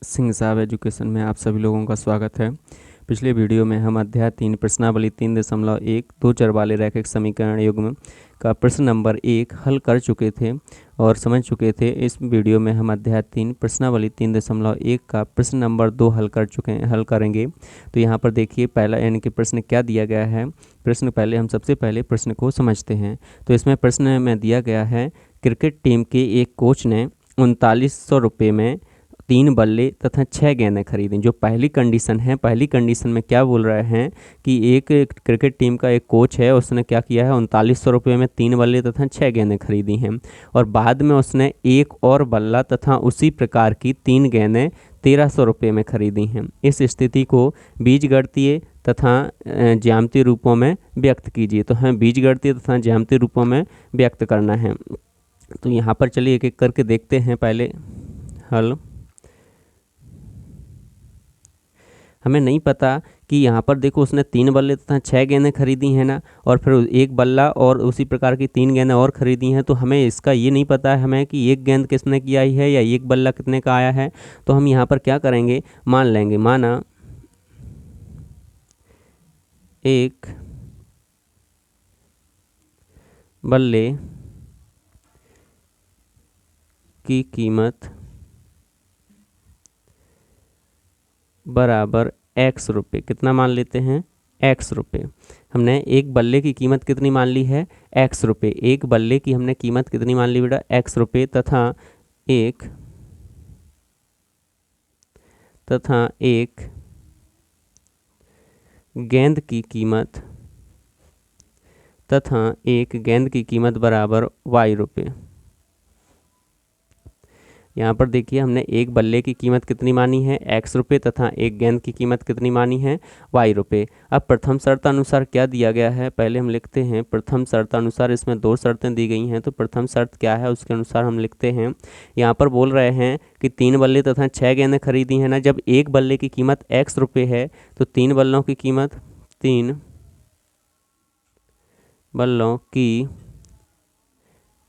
सिंह साहब एजुकेशन में आप सभी लोगों का स्वागत है। पिछले वीडियो में हम अध्याय 3 प्रश्नावली 3.1 दो चर वाले रैखिक समीकरण युग्म का प्रश्न नंबर 1 हल कर चुके थे और समझ चुके थे। इस वीडियो में हम अध्याय 3 प्रश्नावली 3.1 का प्रश्न नंबर 2 हल करेंगे। तो यहाँ पर देखिए पहला यानी कि प्रश्न क्या दिया गया है। हम सबसे पहले प्रश्न को समझते हैं। तो इसमें प्रश्न में दिया गया है, क्रिकेट टीम के एक कोच ने 3900 रुपये में 3 बल्ले तथा 6 गेंदें खरीदी। जो पहली कंडीशन है, पहली कंडीशन में क्या बोल रहे हैं कि एक क्रिकेट टीम का एक कोच है, उसने क्या किया है 3900 रुपये में 3 बल्ले तथा 6 गेंदें खरीदी हैं और बाद में उसने एक और बल्ला तथा उसी प्रकार की 3 गेंदें 1300 रुपये में खरीदी हैं। इस स्थिति को बीजगणितीय तथा ज्यामितीय रूपों में व्यक्त कीजिए। तो हमें बीजगणितीय तथा ज्यामितीय रूपों में व्यक्त करना है। तो यहाँ पर चलिए एक एक करके देखते हैं। पहले हल, हमें नहीं पता कि यहाँ पर देखो उसने 3 बल्ले तथा 6 गेंदें खरीदी हैं ना, और फिर एक बल्ला और उसी प्रकार की 3 गेंदें और खरीदी हैं। तो हमें इसका ये नहीं पता है हमें कि एक गेंद किसने की आई है या एक बल्ला कितने का आया है। तो हम यहाँ पर क्या करेंगे, मान लेंगे, माना एक बल्ले की कीमत बराबर x रुपये। कितना मान लेते हैं, x रुपये। हमने एक बल्ले की कीमत कितनी मान ली है, x रुपये। एक बल्ले की हमने कीमत कितनी मान ली बेटा, x रुपये तथा एक गेंद की कीमत बराबर y रुपये। यहाँ पर देखिए हमने एक बल्ले की कीमत कितनी मानी है, x रुपये, तथा एक गेंद की कीमत कितनी मानी है, y रुपये। अब प्रथम शर्त अनुसार क्या दिया गया है, पहले हम लिखते हैं प्रथम शर्त अनुसार। इसमें 2 शर्तें दी गई हैं, तो प्रथम शर्त क्या है उसके अनुसार हम लिखते हैं। यहाँ पर बोल रहे हैं कि 3 बल्ले तथा 6 गेंदें खरीदी हैं ना। जब एक बल्ले की कीमत x रुपये है तो 3 बल्लों की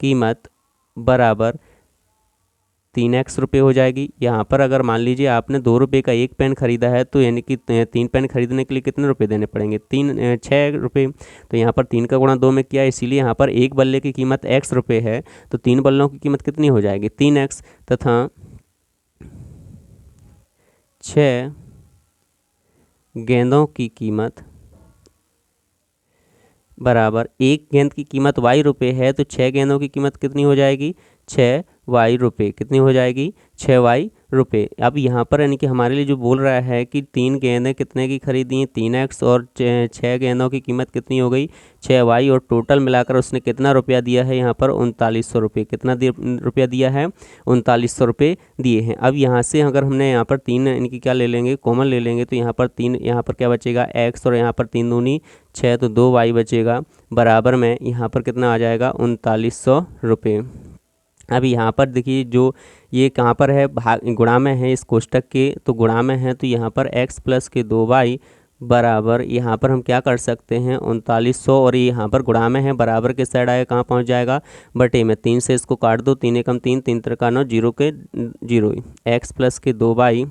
कीमत बराबर 3x रुपये हो जाएगी। यहाँ पर अगर मान लीजिए आपने 2 रुपये का एक पेन खरीदा है, तो यानी कि 3 पेन खरीदने के लिए कितने रुपए देने पड़ेंगे, 6 रुपये। तो यहाँ पर 3 का गुणा 2 में किया, इसीलिए यहाँ पर एक बल्ले की कीमत x रुपये है, तो 3 बल्लों की कीमत कितनी हो जाएगी, 3x, तथा 6 गेंदों की कीमत बराबर, एक गेंद की कीमत y रुपये है, तो 6 गेंदों की कीमत कितनी हो जाएगी, 6y रुपये। कितनी हो जाएगी, 6y रुपये। अब यहाँ पर यानी कि हमारे लिए जो बोल रहा है कि 3 गेंदें कितने की खरीदी हैं, 3x, और 6 गेंदों की कीमत कितनी हो गई, 6y, और टोटल मिलाकर उसने कितना रुपया दिया है यहाँ पर 3900 रुपये। कितना रुपया दिया है, 3900 रुपये दिए हैं। अब यहाँ से अगर हमने यहाँ पर 3 इनकी क्या ले लेंगे, कॉमन ले लेंगे, तो यहाँ पर 3, यहाँ पर क्या बचेगा x, और यहाँ पर 3 दूनी 6, तो 2y बचेगा। बराबर में यहाँ पर कितना आ जाएगा, 3900 रुपये। अब यहाँ पर देखिए जो ये कहाँ पर है, गुणा में है इस कोष्टक के, तो गुणा में है, तो यहाँ पर x प्लस के 2y बराबर, यहाँ पर हम क्या कर सकते हैं 3900, और ये यहाँ पर गुणा में है, बराबर के साइड आए कहाँ पहुँच जाएगा, बटे में। 3 से इसको काट दो, 3 एकम 3, 3 त्रिका 9, 0 के 0। x प्लस के 2y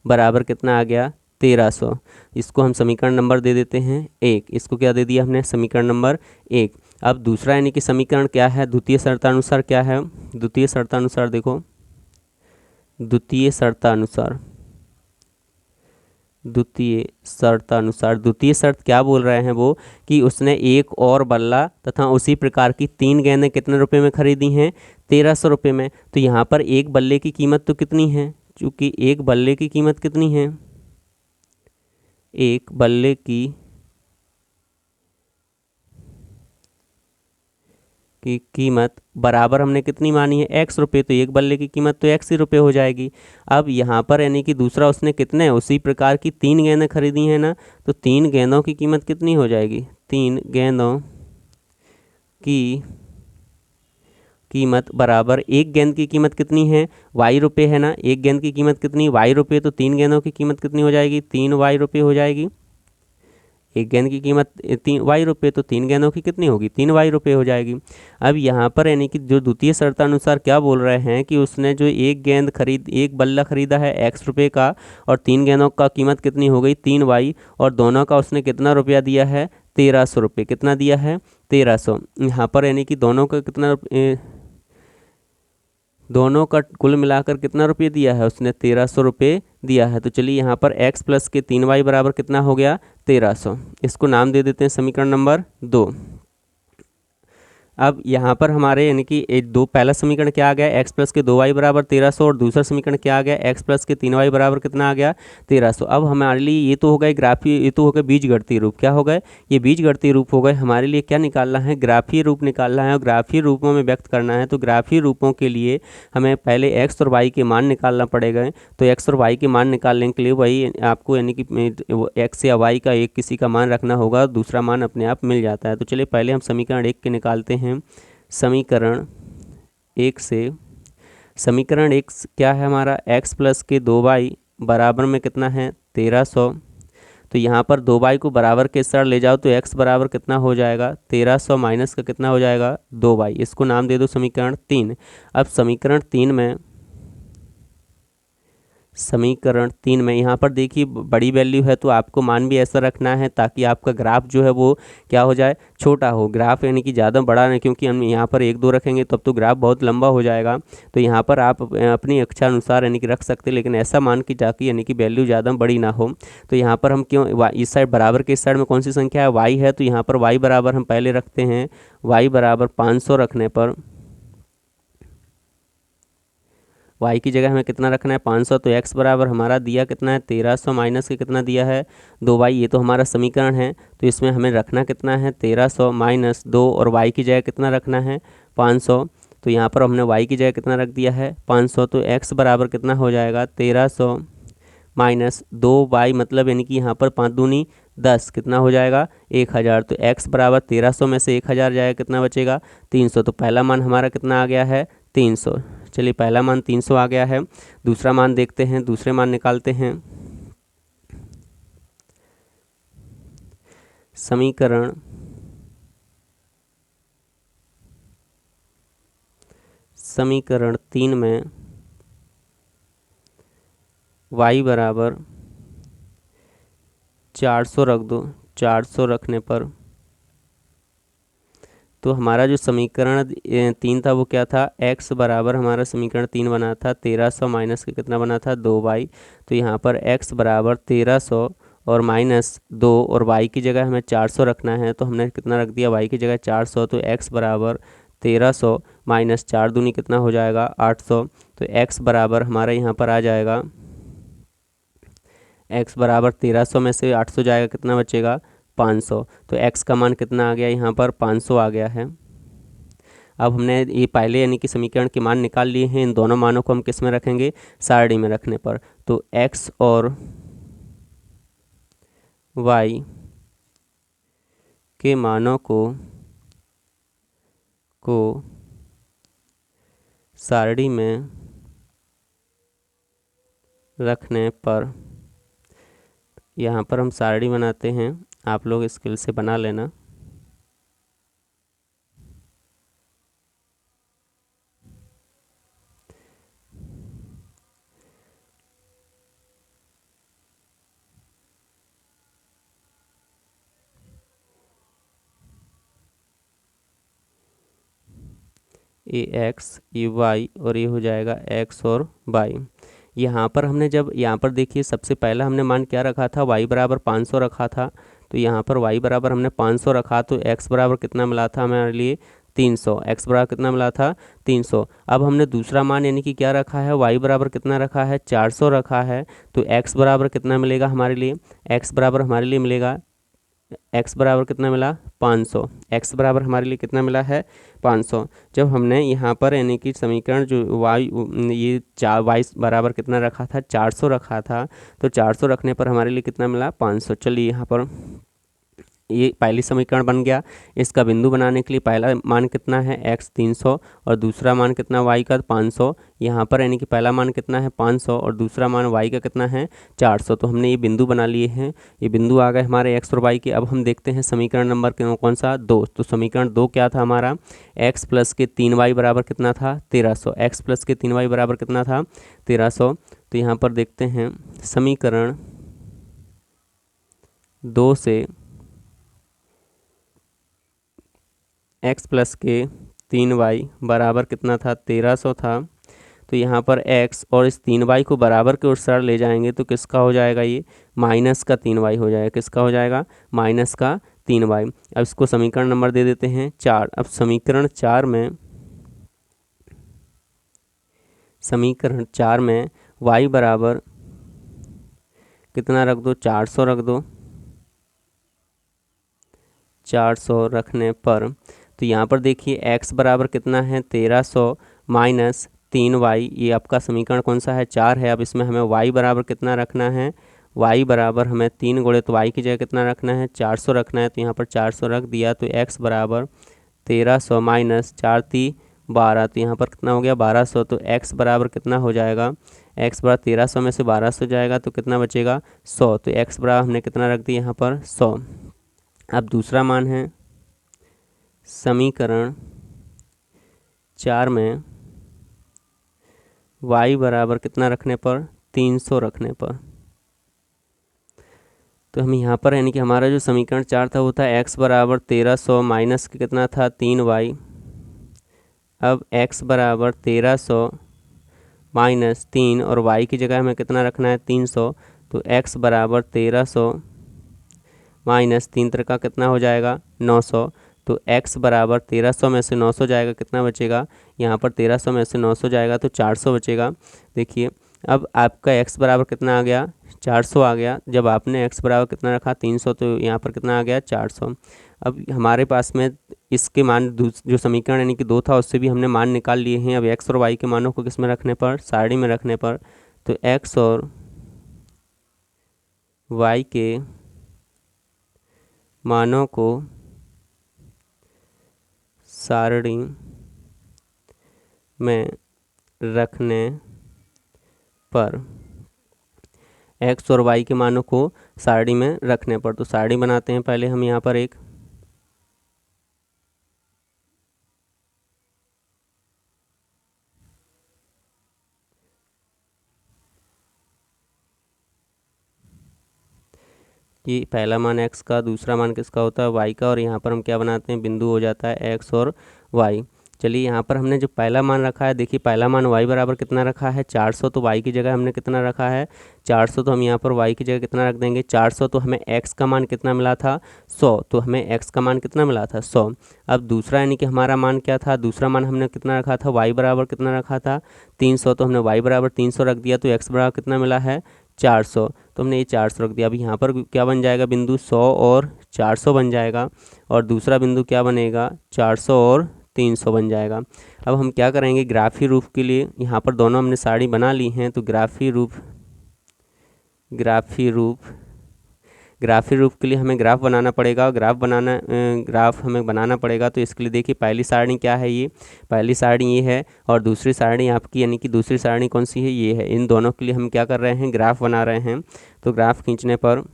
बराबर कितना आ गया, 1300। इसको हम समीकरण नंबर दे देते हैं 1। इसको क्या दे दिया हमने, समीकरण नंबर 1। अब दूसरा यानी कि समीकरण क्या है, द्वितीय शर्तानुसार क्या है, द्वितीय शर्तानुसार देखो, द्वितीय शर्त क्या बोल रहे हैं वो, कि उसने एक और बल्ला तथा उसी प्रकार की 3 गेंदें कितने रुपए में खरीदी हैं, 1300 रुपये में। तो यहाँ पर एक बल्ले की कीमत तो कितनी है, चूँकि एक बल्ले की कीमत कितनी है, एक बल्ले की कीमत बराबर हमने कितनी मानी है, x रुपये, तो एक बल्ले की कीमत तो x ही रुपये हो जाएगी। अब यहाँ पर यानी कि दूसरा उसने कितने उसी प्रकार की 3 गेंदें खरीदी हैं ना, तो 3 गेंदों की कीमत कितनी हो जाएगी, 3 गेंदों की कीमत बराबर, एक गेंद की कीमत कितनी है, y रुपये है ना, एक गेंद की कीमत कितनी, y रुपये, तो 3 गेंदों की कीमत कितनी हो जाएगी, 3y रुपये हो जाएगी। एक गेंद की कीमत 3 y रुपये, तो 3 गेंदों की कितनी होगी, 3 y रुपये हो जाएगी। अब यहाँ पर यानी कि जो द्वितीय शर्तानुसार क्या बोल रहे हैं कि उसने जो एक बल्ला खरीदा है x रुपये का, और 3 गेंदों का कीमत कितनी हो गई 3y, और दोनों का उसने कितना रुपया दिया है 1300 रुपये। कितना दिया है 1300। यहाँ पर यानी कि दोनों का कुल मिलाकर कितना रुपये दिया है उसने 1300 रुपये दिया है। तो चलिए यहाँ पर x प्लस के 3y बराबर कितना हो गया 1300। इसको नाम दे देते हैं समीकरण नंबर 2। अब यहाँ पर हमारे यानी कि पहला समीकरण क्या आ गया x प्लस के 2y बराबर 1300, और दूसरा समीकरण क्या आ गया x प्लस के 3y बराबर कितना आ गया 1300। अब हमारे लिए ये तो हो गए ये तो हो गए बीजगणितीय रूप। क्या हो गए ये बीजगणितीय रूप हो गए। हमारे लिए क्या निकालना है, ग्राफीय रूप निकालना है, और ग्राफीय रूपों में व्यक्त करना है। तो ग्राफीय रूपों के लिए हमें पहले x और y के मान निकालना पड़ेगा। तो x और y के मान निकालने के लिए वही आपको यानी कि x या y का एक किसी का मान रखना होगा, दूसरा मान अपने आप मिल जाता है। तो चलिए पहले हम समीकरण 1 के निकालते हैं। समीकरण 1 से समीकरण 1 क्या है हमारा, x प्लस के 2y बराबर में कितना है 1300। तो यहाँ पर 2y को बराबर के साथ ले जाओ तो x बराबर कितना हो जाएगा 1300 माइनस का कितना हो जाएगा 2y। इसको नाम दे दो समीकरण 3। अब समीकरण तीन में यहाँ पर देखिए बड़ी वैल्यू है तो आपको मान भी ऐसा रखना है ताकि आपका ग्राफ जो है वो क्या हो जाए छोटा हो। ग्राफ यानी कि ज़्यादा बड़ा नहीं, क्योंकि हम यहाँ पर 1 2 रखेंगे तब तो ग्राफ बहुत लंबा हो जाएगा। तो यहाँ पर आप अपनी इच्छा अनुसार यानी कि रख सकते हैं, लेकिन ऐसा मान की ताकि यानी कि वैल्यू ज़्यादा बड़ी ना हो। तो यहाँ पर हम क्यों इस साइड बराबर के इस साइड में कौन सी संख्या है y है, तो यहाँ पर y बराबर हम पहले रखते हैं y बराबर 500 रखने पर y की जगह हमें कितना रखना है 500। तो x बराबर हमारा दिया कितना है 1300 माइनस के कितना दिया है 2y। ये तो हमारा समीकरण है, तो इसमें हमें रखना कितना है 1300 माइनस 2, और y की जगह कितना रखना है 500। तो यहाँ पर हमने y की जगह कितना रख दिया है 500। तो x बराबर कितना हो जाएगा 1300 माइनस 2y, मतलब यानी कि यहाँ पर 5 दूनी 10 कितना हो जाएगा 1000। तो x बराबर 1300 में से 1000 जाएगा कितना बचेगा 300। तो पहला मान हमारा कितना आ गया है 300। चलिए पहला मान 300 आ गया है। दूसरा मान देखते हैं, दूसरे मान निकालते हैं। समीकरण समीकरण 3 में y बराबर 400 रख दो। 400 रखने पर तो हमारा जो समीकरण 3 था वो क्या था, x बराबर हमारा समीकरण 3 बना था 1300 माइनस के कितना बना था 2y। तो यहाँ पर x बराबर 1300 और माइनस 2, और y की जगह हमें 400 रखना है। तो हमने कितना रख दिया y की जगह 400। तो x बराबर 1300 माइनस 4 दूनी कितना हो जाएगा 800। तो x बराबर हमारा यहाँ पर आ जाएगा x बराबर 1300 में से 800 जाएगा कितना बचेगा 500। तो x का मान कितना आ गया यहाँ पर 500 आ गया है। अब हमने ये पहले यानी कि समीकरण के मान निकाल लिए हैं। इन दोनों मानों को हम किस में रखेंगे सारणी में रखने पर। तो x और y के मानों को सारणी में रखने पर यहाँ पर हम सारणी बनाते हैं, आप लोग स्किल से बना लेना। ये x ये y और ये हो जाएगा x और y। यहाँ पर हमने जब यहाँ पर देखिए सबसे पहला हमने मान क्या रखा था y बराबर 500 रखा था। तो यहाँ पर y बराबर हमने 500 रखा, तो x बराबर कितना मिला था हमारे लिए 300। x बराबर कितना मिला था 300। अब हमने दूसरा मान यानी कि क्या रखा है y बराबर कितना रखा है 400 रखा है। तो x बराबर कितना मिलेगा हमारे लिए, x बराबर हमारे लिए मिलेगा x बराबर कितना मिला 500। x बराबर हमारे लिए कितना मिला है 500। जब हमने यहाँ पर यानी कि समीकरण जो ये y बराबर कितना रखा था 400 रखा था। तो 400 रखने पर हमारे लिए कितना मिला 500। चलिए यहाँ पर ये पहली समीकरण बन गया। इसका बिंदु बनाने के लिए पहला मान कितना है x 300 और दूसरा मान कितना y का 500। यहाँ पर यानी कि पहला मान कितना है 500 और दूसरा मान y का कितना है 400। तो हमने ये बिंदु बना लिए हैं, ये बिंदु आ गए हमारे x और y के। अब हम देखते हैं समीकरण नंबर कौन सा 2। तो समीकरण 2 क्या था हमारा, x प्लस के 3y बराबर कितना था 1300। x प्लस के 3y बराबर कितना था 1300। तो यहाँ पर देखते हैं समीकरण 2 से x प्लस के 3y बराबर कितना था 1300 था। तो यहाँ पर x और इस 3y को बराबर के उस साइड ले जाएंगे तो किसका हो जाएगा, ये माइनस का 3y हो जाएगा। किसका हो जाएगा, माइनस का 3y। अब इसको समीकरण नंबर दे देते हैं 4। अब समीकरण 4 में y बराबर कितना रख दो, 400 रख दो। 400 रखने पर तो यहाँ पर देखिए x बराबर कितना है 1300 माइनस 3y, ये आपका समीकरण कौन सा है 4 है। अब इसमें हमें y बराबर कितना रखना है, y बराबर हमें 3 गुणे तो y की जगह कितना रखना है 400 रखना है। तो यहाँ पर 400 रख दिया तो x बराबर 1300 माइनस 4 × 12, तो यहाँ पर कितना हो गया 1200। तो x बराबर कितना हो जाएगा, x बराबर 1300 में से 1200 जाएगा तो कितना बचेगा 100। तो x बराबर हमने कितना रख दिया यहाँ पर 100। अब दूसरा मान है समीकरण 4 में y बराबर कितना रखने पर 300 रखने पर। तो हम यहाँ पर यानी कि हमारा जो समीकरण 4 था वो था x बराबर 1300 माइनस कितना था 3y। अब x बराबर 1300 माइनस 3 और y की जगह हमें कितना रखना है 300। तो x बराबर 1300 माइनस 3 त्रिका कितना हो जाएगा 900। तो x बराबर 1300 में से 900 जाएगा, कितना बचेगा, यहाँ पर 1300 में से 900 जाएगा तो 400 बचेगा। देखिए अब आपका x बराबर कितना आ गया 400 आ गया। जब आपने x बराबर कितना रखा 300 तो यहाँ पर कितना आ गया 400। अब हमारे पास में इसके मान जो समीकरण यानी कि 2 था उससे भी हमने मान निकाल लिए हैं। अब x और y के मानों को किस में रखने पर, सारणी में रखने पर। तो x और y के मानों को सारणी में रखने पर, x और y के मानों को सारणी में रखने पर। तो सारणी बनाते हैं पहले हम यहाँ पर एक। ये पहला मान x का, दूसरा मान किसका होता है y का, और यहाँ पर हम क्या बनाते हैं बिंदु हो जाता है x और y। चलिए यहाँ पर हमने जो पहला मान रखा है, देखिए पहला मान y बराबर कितना रखा है 400। तो y की जगह हमने कितना रखा है 400। तो हम यहाँ पर y की जगह कितना रख देंगे 400। तो हमें x का मान कितना मिला था 100। तो हमें x का मान कितना मिला था 100। अब दूसरा यानी कि हमारा मान क्या था, दूसरा मान हमने कितना रखा था y बराबर कितना रखा था 300। तो हमने y बराबर 300 रख दिया। तो x बराबर कितना मिला है 400। तो हमने ये 400 रख दिया। अभी यहाँ पर क्या बन जाएगा बिंदु 100 और 400 बन जाएगा, और दूसरा बिंदु क्या बनेगा 400 और 300 बन जाएगा। अब हम क्या करेंगे ग्राफी रूप के लिए, यहाँ पर दोनों हमने सारणी बना ली हैं। तो ग्राफी रूप के लिए हमें ग्राफ बनाना पड़ेगा। ग्राफ हमें बनाना पड़ेगा। तो इसके लिए देखिए पहली सारणी क्या है, ये पहली सारणी ये है, और दूसरी सारणी आपकी यानी कि दूसरी सारणी कौन सी है, ये है। इन दोनों के लिए हम क्या कर रहे हैं ग्राफ बना रहे हैं। तो ग्राफ खींचने पर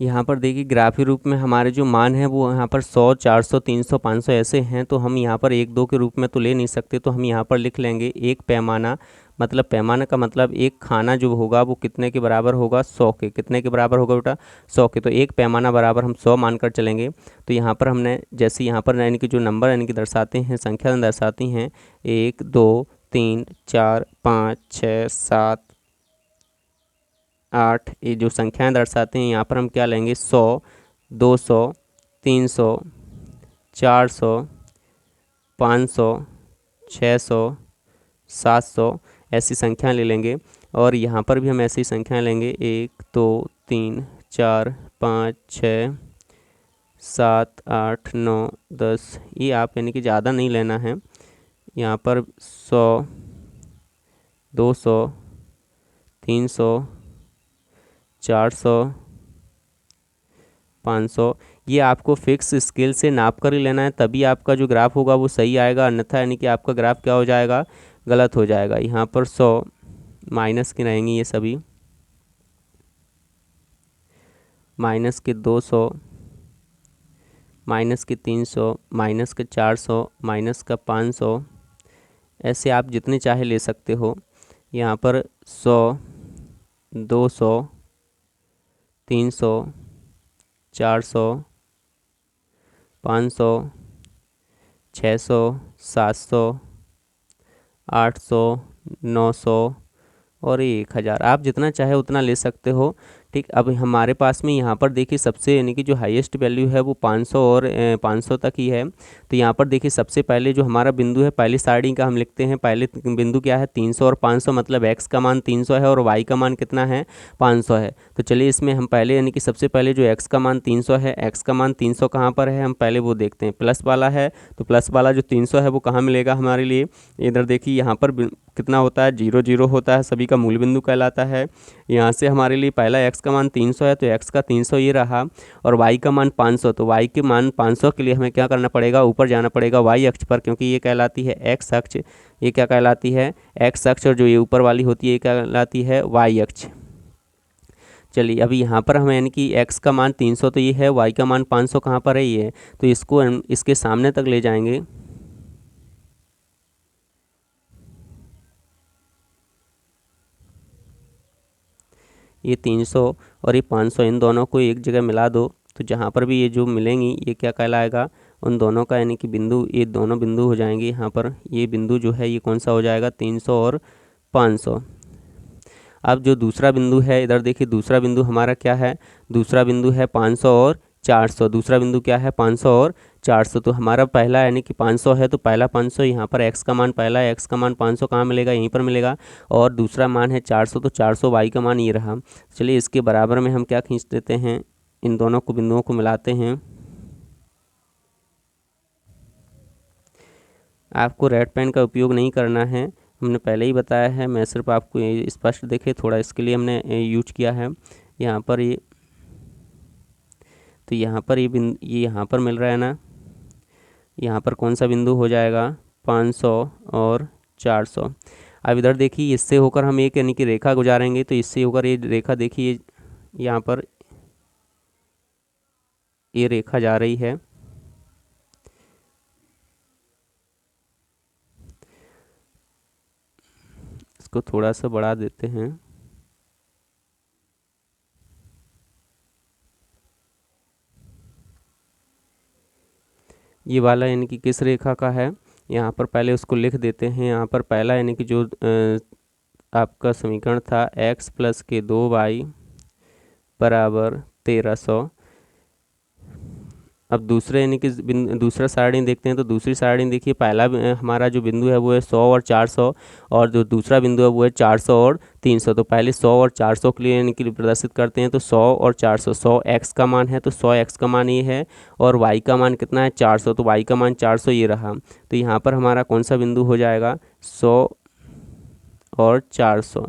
यहाँ पर देखिए ग्राफी रूप में हमारे जो मान है वो यहाँ पर 100, 400, 300, 500 ऐसे हैं। तो हम यहाँ पर 1, 2 के रूप में तो ले नहीं सकते। तो हम यहाँ पर लिख लेंगे एक पैमाना, मतलब पैमाना का मतलब एक खाना जो होगा वो कितने के बराबर होगा 100 के। कितने के बराबर होगा बेटा 100 के। तो एक पैमाना बराबर हम 100 मानकर चलेंगे। तो यहाँ पर हमने जैसे यहाँ पर यानी कि जो नंबर यानी कि दर्शाते हैं, संख्या दर्शाती हैं 1, 2, 3, 4, 5, 6, 7, 8 ये जो संख्याएं दर्शाते हैं यहाँ पर हम क्या लेंगे 100, 200, 300, 400, 500, 600, 700 ऐसी संख्याएं ले लेंगे। और यहाँ पर भी हम ऐसी संख्याएं लेंगे 1, 2, 3, 4, 5, 6, 7, 8, 9, 10। ये आप यानी कि ज़्यादा नहीं लेना है। यहाँ पर 100, 200, 300, 400, 500 ये आपको फिक्स स्केल से नाप कर ही लेना है, तभी आपका जो ग्राफ होगा वो सही आएगा, अन्यथा यानी कि आपका ग्राफ क्या हो जाएगा, गलत हो जाएगा। यहाँ पर 100 माइनस की रहेंगी ये सभी, माइनस के 200, माइनस के 300, माइनस के 400, माइनस का 500, ऐसे आप जितने चाहे ले सकते हो। यहाँ पर 100, 200, 300, 400, 500, 600, 700, 800, 900 और 1000 आप जितना चाहे उतना ले सकते हो। ठीक, अब हमारे पास में यहाँ पर देखिए सबसे यानी कि जो हाईएस्ट वैल्यू है वो 500 और 500 तक ही है। तो यहाँ पर देखिए सबसे पहले जो हमारा बिंदु है पहली सारणी का हम लिखते हैं। पहले बिंदु क्या है 300 और 500, मतलब x का मान 300 है और y का मान कितना है 500 है। तो चलिए इसमें हम पहले यानी कि सबसे पहले जो x का मान 300 है, x का मान 300 कहाँ पर है हम पहले वो देखते हैं। प्लस वाला है तो प्लस वाला जो 300 है वो कहाँ मिलेगा हमारे लिए, इधर देखिए यहाँ पर कितना होता है 0 0 होता है, सभी का मूल बिंदु कहलाता है। यहाँ से हमारे लिए पहला x का मान 300 है तो x का 300 ये रहा, और y का मान 500, तो y के मान 500 के लिए हमें क्या करना पड़ेगा, ऊपर जाना पड़ेगा y अक्ष पर, क्योंकि ये कहलाती है x अक्ष, ये क्या कहलाती है x अक्ष, और जो ये ऊपर वाली होती है ये कहलाती है y अक्ष। चलिए अभी यहाँ पर हम यानी कि x का मान 300 तो ये है, y का मान 500 कहाँ पर है ये है, तो इसको हम इसके सामने तक ले जाएंगे। ये 300 और ये 500 इन दोनों को एक जगह मिला दो, तो जहाँ पर भी ये जो मिलेंगी ये क्या कहलाएगा, उन दोनों का यानी कि बिंदु, ये दोनों बिंदु हो जाएंगे। यहाँ पर ये बिंदु जो है ये कौन सा हो जाएगा 300 और 500। अब जो दूसरा बिंदु है इधर देखिए, दूसरा बिंदु हमारा क्या है, दूसरा बिंदु है 500 और 400। दूसरा बिंदु क्या है 500 और 400। तो हमारा पहला यानी कि 500 है तो पहला 500, यहाँ पर x का मान पहला x का मान 500 कहाँ मिलेगा, यहीं पर मिलेगा। और दूसरा मान है 400 तो 400 y का मान ये रहा। चलिए इसके बराबर में हम क्या खींच देते हैं, इन दोनों को बिंदुओं को मिलाते हैं। आपको रेड पेन का उपयोग नहीं करना है, हमने पहले ही बताया है, मैं सिर्फ आपको ये स्पष्ट देखे थोड़ा इसके लिए हमने यूज किया है। यहाँ पर ये, तो यहाँ पर ये बिंदु ये यहाँ पर मिल रहा है ना, यहाँ पर कौन सा बिंदु हो जाएगा 500 और 400। अब इधर देखिए इससे होकर हम एक यानी कि रेखा गुजारेंगे, तो इससे होकर ये रेखा देखिए यहाँ पर ये रेखा जा रही है। इसको थोड़ा सा बढ़ा देते हैं। ये वाला यानी कि किस रेखा का है, यहाँ पर पहले उसको लिख देते हैं। यहाँ पर पहला यानी कि जो आपका समीकरण था x प्लस के 2y बराबर 1300। अब दूसरे यानी कि दूसरा सारणी देखते हैं, तो दूसरी सारणी देखिए पहला हमारा जो बिंदु है वो है 100 और 400, और जो दूसरा बिंदु है वो है 400 और 300। तो पहले 100 और 400 के लिए यानी कि प्रदर्शित करते हैं, तो 100 और 400, 100 x का मान है तो 100 x का मान ये है, और y का मान कितना है 400, तो y का मान 400 ये रहा। तो यहाँ पर हमारा कौन सा बिंदु हो जाएगा 100 और 400,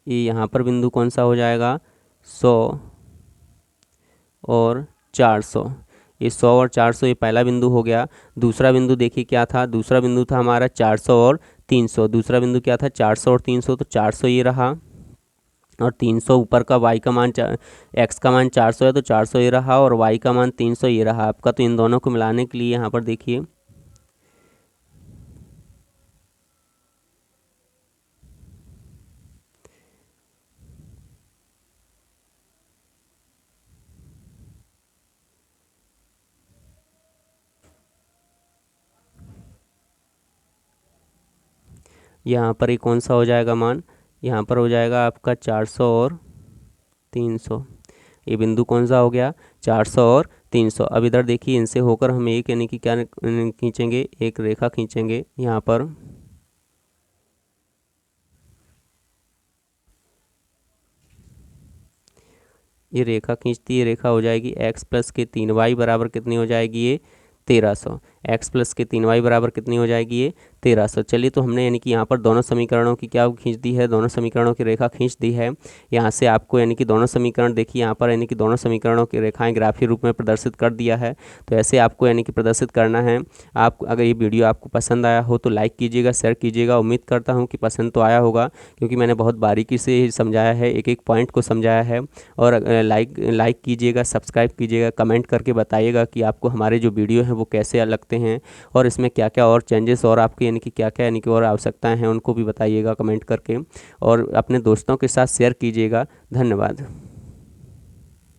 ये यहाँ पर बिंदु कौन सा हो जाएगा 100 और 400। ये 100 और 400 ये पहला बिंदु हो गया। दूसरा बिंदु देखिए क्या था, दूसरा बिंदु था हमारा 400 और 300। दूसरा बिंदु क्या था 400 और 300, तो 400 ये रहा, और 300 ऊपर का y का मान x का मान 400 है तो 400 ये रहा, और y का मान 300 ये रहा आपका। तो इन दोनों को मिलाने के लिए यहाँ पर देखिए यहाँ पर ये कौन सा हो जाएगा मान यहाँ पर हो जाएगा आपका 400 और 300। ये बिंदु कौन सा हो गया, 400 और 300। अब इधर देखिए इनसे होकर हम एक यानी कि क्या खींचेंगे, एक रेखा खींचेंगे यहाँ पर। ये रेखा खींचती है, रेखा हो जाएगी x प्लस के 3y बराबर कितनी हो जाएगी, ये 1300। x प्लस के 3y बराबर कितनी हो जाएगी, ये 1300। चलिए तो हमने यानी कि यहाँ पर दोनों समीकरणों की क्या खींच दी है, दोनों समीकरणों की रेखा खींच दी है। यहाँ से आपको यानी कि दोनों समीकरण देखिए यहाँ पर यानी कि दोनों समीकरणों की रेखाएं ग्राफीय रूप में प्रदर्शित कर दिया है। तो ऐसे आपको यानी कि प्रदर्शित करना है। आप अगर ये वीडियो आपको पसंद आया हो तो लाइक कीजिएगा, शेयर कीजिएगा। उम्मीद करता हूँ कि पसंद तो आया होगा, क्योंकि मैंने बहुत बारीकी से समझाया है, एक एक पॉइंट को समझाया है। और लाइक कीजिएगा, सब्सक्राइब कीजिएगा, कमेंट करके बताइएगा कि आपको हमारे जो वीडियो हैं वो कैसे लगते हैं, और इसमें क्या क्या और चेंजेस और आपके यानी कि क्या क्या यानी कि और आवश्यकताएं हैं उनको भी बताइएगा कमेंट करके, और अपने दोस्तों के साथ शेयर कीजिएगा। धन्यवाद।